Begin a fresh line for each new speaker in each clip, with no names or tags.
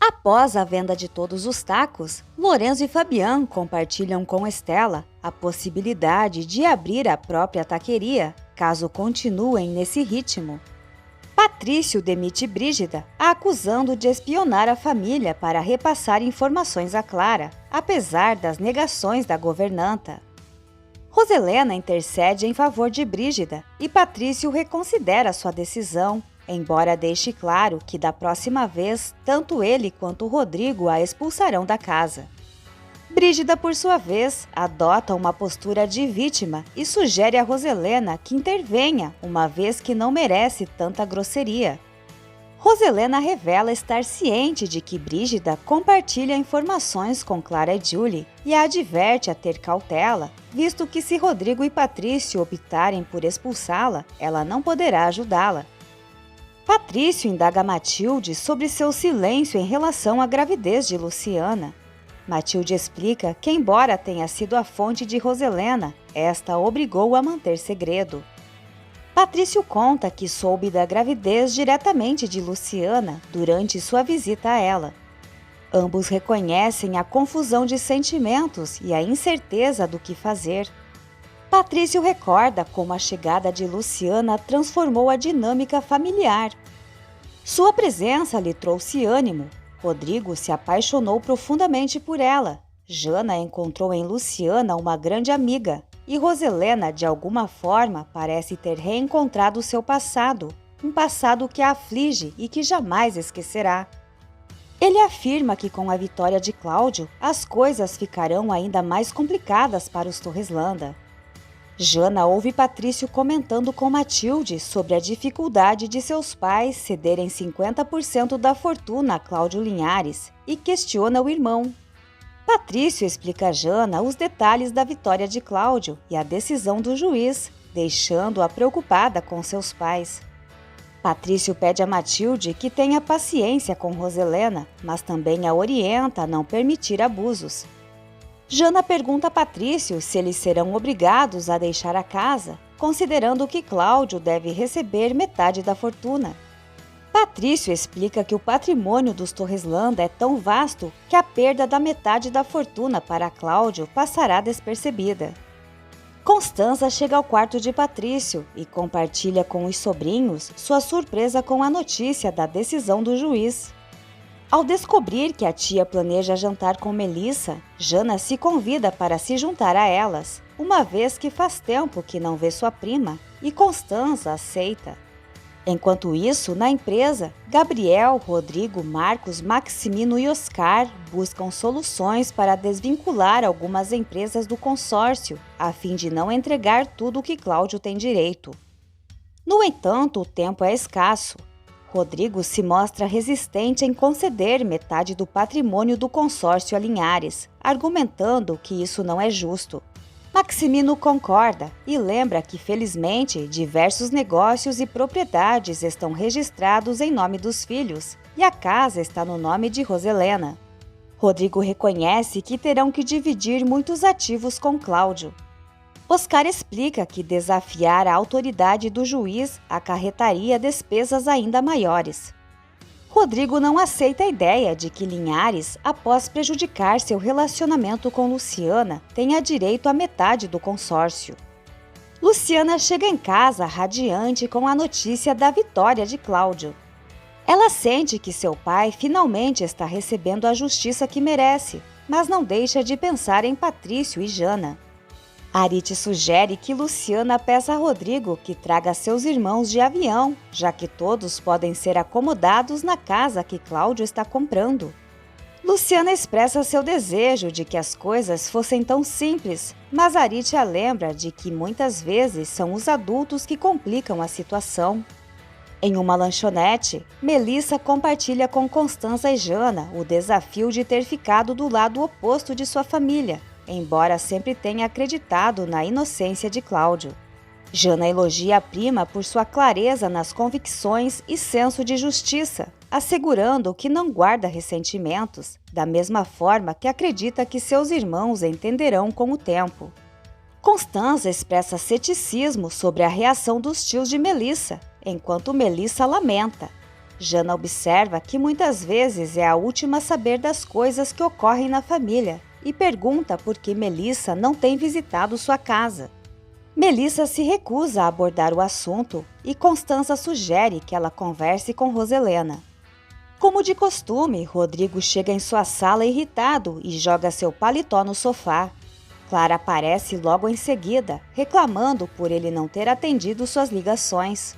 Após a venda de todos os tacos, Lorenzo e Fabian compartilham com Estela a possibilidade de abrir a própria taqueria, caso continuem nesse ritmo. Patrício demite Brígida, a acusando de espionar a família para repassar informações a Clara, apesar das negações da governanta. Roselena intercede em favor de Brígida e Patrício reconsidera sua decisão, embora deixe claro que da próxima vez tanto ele quanto Rodrigo a expulsarão da casa. Brígida, por sua vez, adota uma postura de vítima e sugere a Roselena que intervenha, uma vez que não merece tanta grosseria. Roselena revela estar ciente de que Brígida compartilha informações com Clara e Julie e a adverte a ter cautela, visto que se Rodrigo e Patrício optarem por expulsá-la, ela não poderá ajudá-la. Patrício indaga Matilde sobre seu silêncio em relação à gravidez de Luciana. Matilde explica que, embora tenha sido a fonte de Roselena, esta obrigou a manter segredo. Patrício conta que soube da gravidez diretamente de Luciana durante sua visita a ela. Ambos reconhecem a confusão de sentimentos e a incerteza do que fazer. Patrício recorda como a chegada de Luciana transformou a dinâmica familiar. Sua presença lhe trouxe ânimo. Rodrigo se apaixonou profundamente por ela. Jana encontrou em Luciana uma grande amiga. E Roselena, de alguma forma, parece ter reencontrado seu passado. Um passado que a aflige e que jamais esquecerá. Ele afirma que com a vitória de Cláudio, as coisas ficarão ainda mais complicadas para os Torreslanda. Jana ouve Patrício comentando com Matilde sobre a dificuldade de seus pais cederem 50% da fortuna a Cláudio Linhares e questiona o irmão. Patrício explica a Jana os detalhes da vitória de Cláudio e a decisão do juiz, deixando-a preocupada com seus pais. Patrício pede a Matilde que tenha paciência com Roselena, mas também a orienta a não permitir abusos. Jana pergunta a Patrício se eles serão obrigados a deixar a casa, considerando que Cláudio deve receber metade da fortuna. Patrício explica que o patrimônio dos Torreslanda é tão vasto que a perda da metade da fortuna para Cláudio passará despercebida. Constanza chega ao quarto de Patrício e compartilha com os sobrinhos sua surpresa com a notícia da decisão do juiz. Ao descobrir que a tia planeja jantar com Melissa, Jana se convida para se juntar a elas, uma vez que faz tempo que não vê sua prima, e Constanza aceita. Enquanto isso, na empresa, Gabriel, Rodrigo, Marcos, Maximino e Oscar buscam soluções para desvincular algumas empresas do consórcio, a fim de não entregar tudo o que Cláudio tem direito. No entanto, o tempo é escasso. Rodrigo se mostra resistente em conceder metade do patrimônio do consórcio a Linhares, argumentando que isso não é justo. Maximino concorda e lembra que, felizmente, diversos negócios e propriedades estão registrados em nome dos filhos e a casa está no nome de Roselena. Rodrigo reconhece que terão que dividir muitos ativos com Cláudio. Oscar explica que desafiar a autoridade do juiz acarretaria despesas ainda maiores. Rodrigo não aceita a ideia de que Linhares, após prejudicar seu relacionamento com Luciana, tenha direito à metade do consórcio. Luciana chega em casa radiante com a notícia da vitória de Cláudio. Ela sente que seu pai finalmente está recebendo a justiça que merece, mas não deixa de pensar em Patrício e Jana. Arite sugere que Luciana peça a Rodrigo que traga seus irmãos de avião, já que todos podem ser acomodados na casa que Cláudio está comprando. Luciana expressa seu desejo de que as coisas fossem tão simples, mas Arite a lembra de que muitas vezes são os adultos que complicam a situação. Em uma lanchonete, Melissa compartilha com Constanza e Jana o desafio de ter ficado do lado oposto de sua família, embora sempre tenha acreditado na inocência de Cláudio. Jana elogia a prima por sua clareza nas convicções e senso de justiça, assegurando que não guarda ressentimentos, da mesma forma que acredita que seus irmãos entenderão com o tempo. Constanza expressa ceticismo sobre a reação dos tios de Melissa, enquanto Melissa lamenta. Jana observa que muitas vezes é a última a saber das coisas que ocorrem na família e pergunta por que Melissa não tem visitado sua casa. Melissa se recusa a abordar o assunto e Constança sugere que ela converse com Roselena. Como de costume, Rodrigo chega em sua sala irritado e joga seu paletó no sofá. Clara aparece logo em seguida, reclamando por ele não ter atendido suas ligações.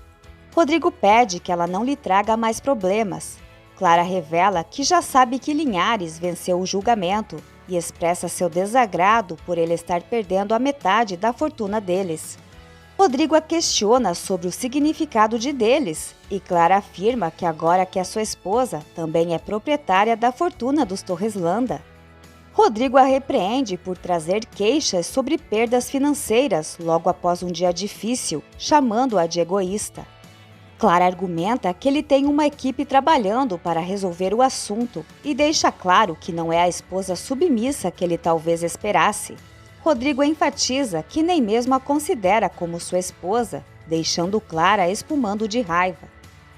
Rodrigo pede que ela não lhe traga mais problemas. Clara revela que já sabe que Linhares venceu o julgamento e expressa seu desagrado por ele estar perdendo a metade da fortuna deles. Rodrigo a questiona sobre o significado de deles e Clara afirma que agora que é sua esposa, também é proprietária da fortuna dos Torres Landa. Rodrigo a repreende por trazer queixas sobre perdas financeiras logo após um dia difícil, chamando-a de egoísta. Clara argumenta que ele tem uma equipe trabalhando para resolver o assunto e deixa claro que não é a esposa submissa que ele talvez esperasse. Rodrigo enfatiza que nem mesmo a considera como sua esposa, deixando Clara espumando de raiva.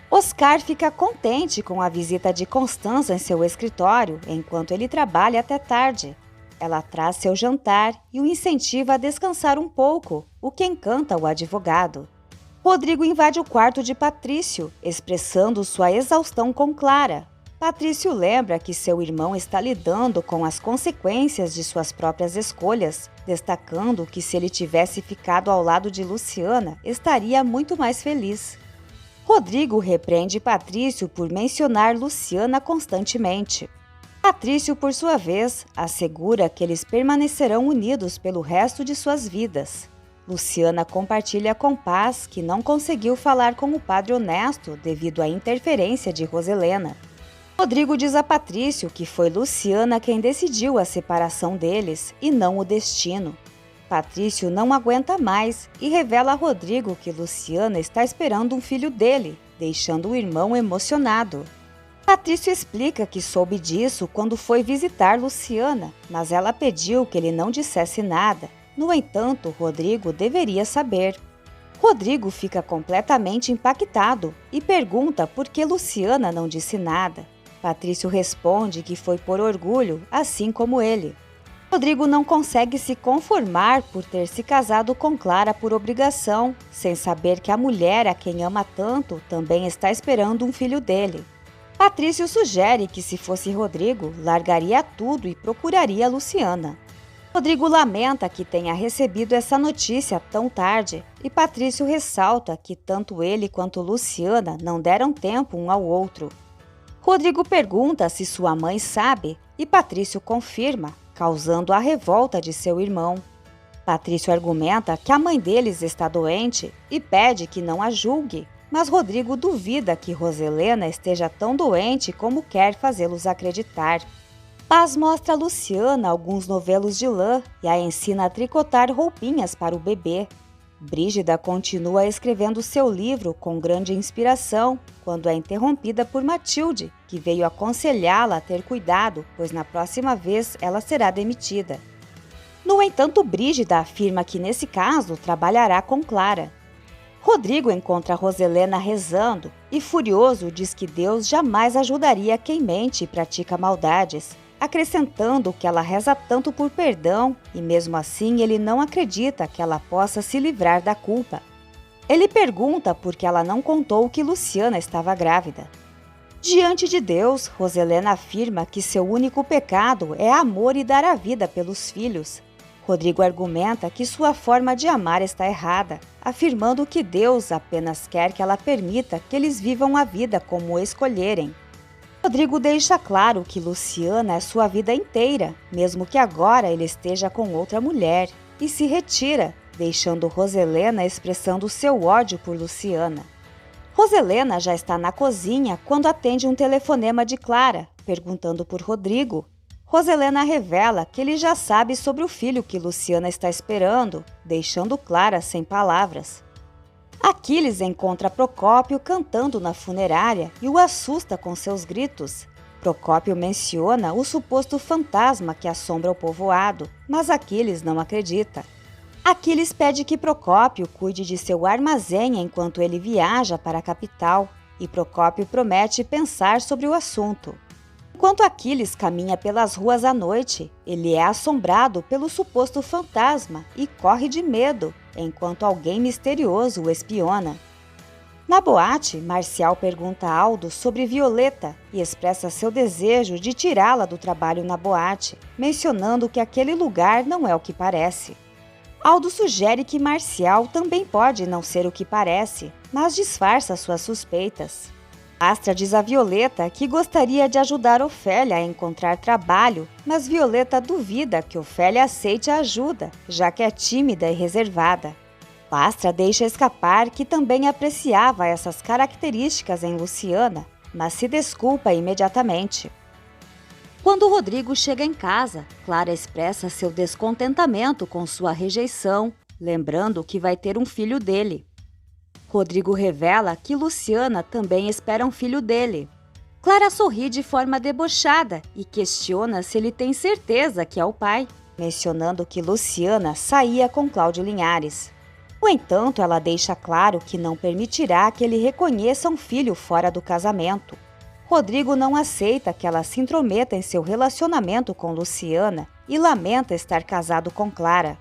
Oscar fica contente com a visita de Constança em seu escritório enquanto ele trabalha até tarde. Ela traz seu jantar e o incentiva a descansar um pouco, o que encanta o advogado. Rodrigo invade o quarto de Patrício, expressando sua exaustão com Clara. Patrício lembra que seu irmão está lidando com as consequências de suas próprias escolhas, destacando que se ele tivesse ficado ao lado de Luciana, estaria muito mais feliz. Rodrigo repreende Patrício por mencionar Luciana constantemente. Patrício, por sua vez, assegura que eles permanecerão unidos pelo resto de suas vidas. Luciana compartilha com Paz que não conseguiu falar com o padre honesto devido à interferência de Roselena. Rodrigo diz a Patrício que foi Luciana quem decidiu a separação deles e não o destino. Patrício não aguenta mais e revela a Rodrigo que Luciana está esperando um filho dele, deixando o irmão emocionado. Patrício explica que soube disso quando foi visitar Luciana, mas ela pediu que ele não dissesse nada. No entanto, Rodrigo deveria saber. Rodrigo fica completamente impactado e pergunta por que Luciana não disse nada. Patrício responde que foi por orgulho, assim como ele. Rodrigo não consegue se conformar por ter se casado com Clara por obrigação, sem saber que a mulher a quem ama tanto também está esperando um filho dele. Patrício sugere que, se fosse Rodrigo, largaria tudo e procuraria Luciana. Rodrigo lamenta que tenha recebido essa notícia tão tarde e Patrício ressalta que tanto ele quanto Luciana não deram tempo um ao outro. Rodrigo pergunta se sua mãe sabe e Patrício confirma, causando a revolta de seu irmão. Patrício argumenta que a mãe deles está doente e pede que não a julgue, mas Rodrigo duvida que Roselena esteja tão doente como quer fazê-los acreditar. Paz mostra a Luciana alguns novelos de lã e a ensina a tricotar roupinhas para o bebê. Brígida continua escrevendo seu livro com grande inspiração quando é interrompida por Matilde, que veio aconselhá-la a ter cuidado, pois na próxima vez ela será demitida. No entanto, Brígida afirma que nesse caso trabalhará com Clara. Rodrigo encontra Roselena rezando e, furioso, diz que Deus jamais ajudaria quem mente e pratica maldades, acrescentando que ela reza tanto por perdão e mesmo assim ele não acredita que ela possa se livrar da culpa. Ele pergunta por que ela não contou que Luciana estava grávida. Diante de Deus, Roselena afirma que seu único pecado é amor e dar a vida pelos filhos. Rodrigo argumenta que sua forma de amar está errada, afirmando que Deus apenas quer que ela permita que eles vivam a vida como escolherem. Rodrigo deixa claro que Luciana é sua vida inteira, mesmo que agora ele esteja com outra mulher, e se retira, deixando Roselena expressando seu ódio por Luciana. Roselena já está na cozinha quando atende um telefonema de Clara, perguntando por Rodrigo. Roselena revela que ele já sabe sobre o filho que Luciana está esperando, deixando Clara sem palavras. Aquiles encontra Procópio cantando na funerária e o assusta com seus gritos. Procópio menciona o suposto fantasma que assombra o povoado, mas Aquiles não acredita. Aquiles pede que Procópio cuide de seu armazém enquanto ele viaja para a capital. e Procópio promete pensar sobre o assunto. Enquanto Aquiles caminha pelas ruas à noite, ele é assombrado pelo suposto fantasma e corre de medo, enquanto alguém misterioso o espiona. Na boate, Marcial pergunta a Aldo sobre Violeta e expressa seu desejo de tirá-la do trabalho na boate, mencionando que aquele lugar não é o que parece. Aldo sugere que Marcial também pode não ser o que parece, mas disfarça suas suspeitas. Astra diz a Violeta que gostaria de ajudar Ofélia a encontrar trabalho, mas Violeta duvida que Ofélia aceite a ajuda, já que é tímida e reservada. Astra deixa escapar que também apreciava essas características em Luciana, mas se desculpa imediatamente. Quando Rodrigo chega em casa, Clara expressa seu descontentamento com sua rejeição, lembrando que vai ter um filho dele. Rodrigo revela que Luciana também espera um filho dele. Clara sorri de forma debochada e questiona se ele tem certeza que é o pai, mencionando que Luciana saía com Cláudio Linhares. No entanto, ela deixa claro que não permitirá que ele reconheça um filho fora do casamento. Rodrigo não aceita que ela se intrometa em seu relacionamento com Luciana e lamenta estar casado com Clara.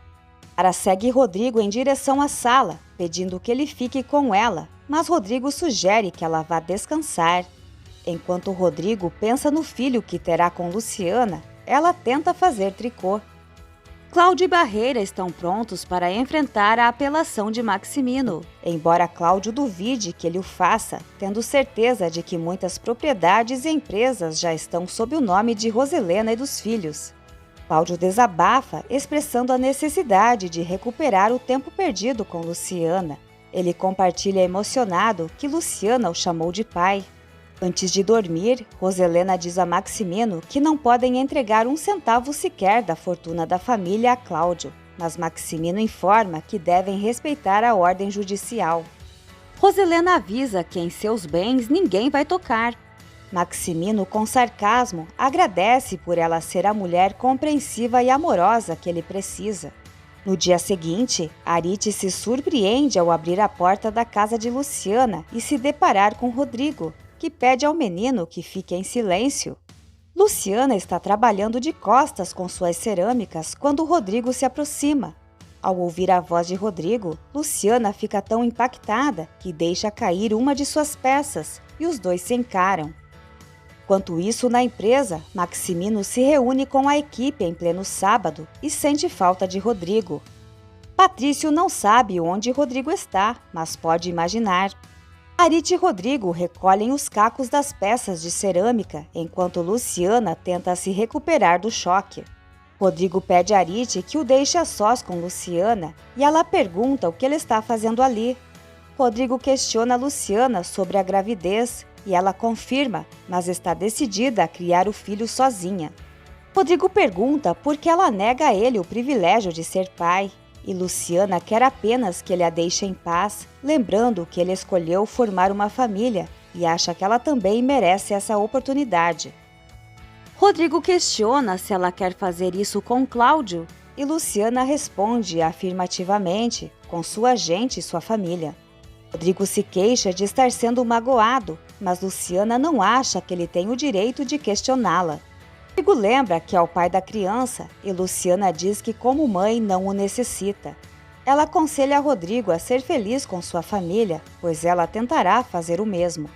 Clara segue Rodrigo em direção à sala, pedindo que ele fique com ela, mas Rodrigo sugere que ela vá descansar. Enquanto Rodrigo pensa no filho que terá com Luciana, ela tenta fazer tricô. Cláudio e Barreira estão prontos para enfrentar a apelação de Maximino, embora Cláudio duvide que ele o faça, tendo certeza de que muitas propriedades e empresas já estão sob o nome de Roselena e dos filhos. Cláudio desabafa, expressando a necessidade de recuperar o tempo perdido com Luciana. Ele compartilha emocionado que Luciana o chamou de pai. Antes de dormir, Roselena diz a Maximino que não podem entregar um centavo sequer da fortuna da família a Cláudio, mas Maximino informa que devem respeitar a ordem judicial. Roselena avisa que em seus bens ninguém vai tocar. Maximino, com sarcasmo, agradece por ela ser a mulher compreensiva e amorosa que ele precisa. No dia seguinte, Arite se surpreende ao abrir a porta da casa de Luciana e se deparar com Rodrigo, que pede ao menino que fique em silêncio. Luciana está trabalhando de costas com suas cerâmicas quando Rodrigo se aproxima. Ao ouvir a voz de Rodrigo, Luciana fica tão impactada que deixa cair uma de suas peças e os dois se encaram. Enquanto isso, na empresa, Maximino se reúne com a equipe em pleno sábado e sente falta de Rodrigo. Patrício não sabe onde Rodrigo está, mas pode imaginar. Arite e Rodrigo recolhem os cacos das peças de cerâmica, enquanto Luciana tenta se recuperar do choque. Rodrigo pede a Arite que o deixe a sós com Luciana e ela pergunta o que ele está fazendo ali. Rodrigo questiona Luciana sobre a gravidez e ela confirma, mas está decidida a criar o filho sozinha. Rodrigo pergunta por que ela nega a ele o privilégio de ser pai. E Luciana quer apenas que ele a deixe em paz, lembrando que ele escolheu formar uma família e acha que ela também merece essa oportunidade. Rodrigo questiona se ela quer fazer isso com Cláudio e Luciana responde afirmativamente, com sua gente e sua família. Rodrigo se queixa de estar sendo magoado, mas Luciana não acha que ele tem o direito de questioná-la. Rodrigo lembra que é o pai da criança e Luciana diz que como mãe não o necessita. Ela aconselha Rodrigo a ser feliz com sua família, pois ela tentará fazer o mesmo.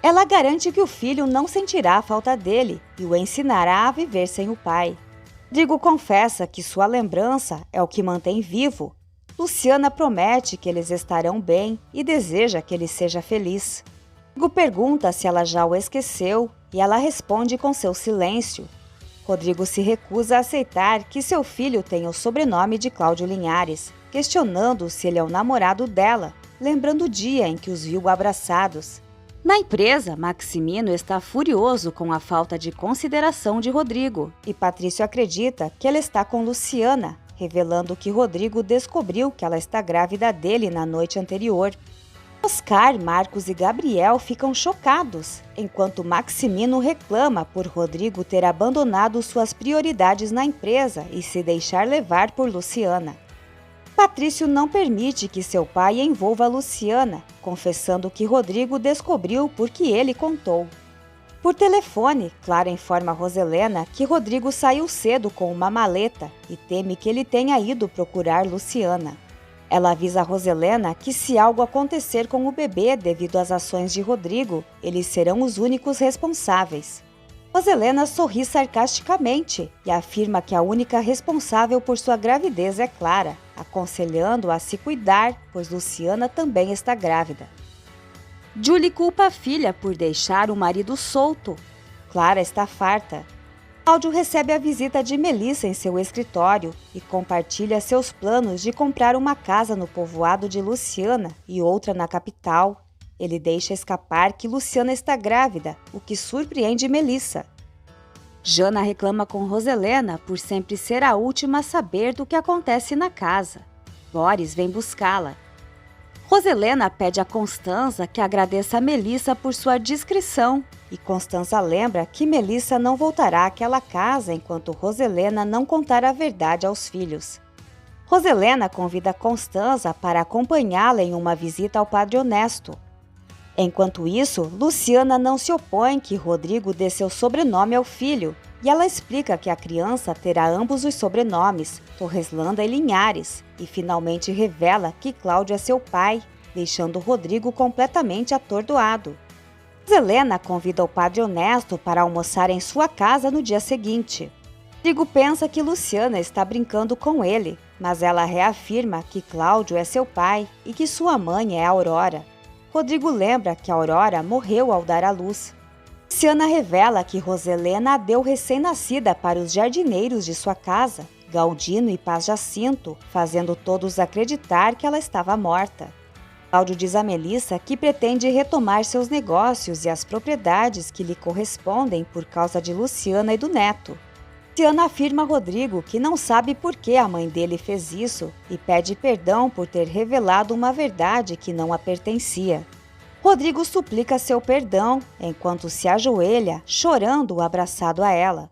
Ela garante que o filho não sentirá a falta dele e o ensinará a viver sem o pai. Rodrigo confessa que sua lembrança é o que mantém vivo. Luciana promete que eles estarão bem e deseja que ele seja feliz. Rodrigo pergunta se ela já o esqueceu e ela responde com seu silêncio. Rodrigo se recusa a aceitar que seu filho tenha o sobrenome de Cláudio Linhares, questionando se ele é o namorado dela, lembrando o dia em que os viu abraçados. Na empresa, Maximino está furioso com a falta de consideração de Rodrigo e Patrício acredita que ele está com Luciana, revelando que Rodrigo descobriu que ela está grávida dele na noite anterior. Oscar, Marcos e Gabriel ficam chocados, enquanto Maximino reclama por Rodrigo ter abandonado suas prioridades na empresa e se deixar levar por Luciana. Patrício não permite que seu pai envolva Luciana, confessando que Rodrigo descobriu porque ele contou. Por telefone, Clara informa Roselena que Rodrigo saiu cedo com uma maleta e teme que ele tenha ido procurar Luciana. Ela avisa Roselena que se algo acontecer com o bebê devido às ações de Rodrigo, eles serão os únicos responsáveis. Roselena sorri sarcasticamente e afirma que a única responsável por sua gravidez é Clara, aconselhando-a a se cuidar, pois Luciana também está grávida. Julie culpa a filha por deixar o marido solto. Clara está farta. Cláudio recebe a visita de Melissa em seu escritório e compartilha seus planos de comprar uma casa no povoado de Luciana e outra na capital. Ele deixa escapar que Luciana está grávida, o que surpreende Melissa. Jana reclama com Roselena por sempre ser a última a saber do que acontece na casa. Boris vem buscá-la. Roselena pede a Constanza que agradeça a Melissa por sua discrição e Constanza lembra que Melissa não voltará àquela casa enquanto Roselena não contar a verdade aos filhos. Roselena convida Constanza para acompanhá-la em uma visita ao Padre Honesto. Enquanto isso, Luciana não se opõe que Rodrigo dê seu sobrenome ao filho e ela explica que a criança terá ambos os sobrenomes, Torreslanda e Linhares, e finalmente revela que Cláudio é seu pai, deixando Rodrigo completamente atordoado. Helena convida o Padre Honesto para almoçar em sua casa no dia seguinte. Rodrigo pensa que Luciana está brincando com ele, mas ela reafirma que Cláudio é seu pai e que sua mãe é Aurora. Rodrigo lembra que Aurora morreu ao dar à luz. Luciana revela que Roselena a deu recém-nascida para os jardineiros de sua casa, Galdino e Paz Jacinto, fazendo todos acreditar que ela estava morta. Cláudio diz a Melissa que pretende retomar seus negócios e as propriedades que lhe correspondem por causa de Luciana e do neto. Luciana afirma a Rodrigo que não sabe por que a mãe dele fez isso e pede perdão por ter revelado uma verdade que não a pertencia. Rodrigo suplica seu perdão, enquanto se ajoelha, chorando abraçado a ela.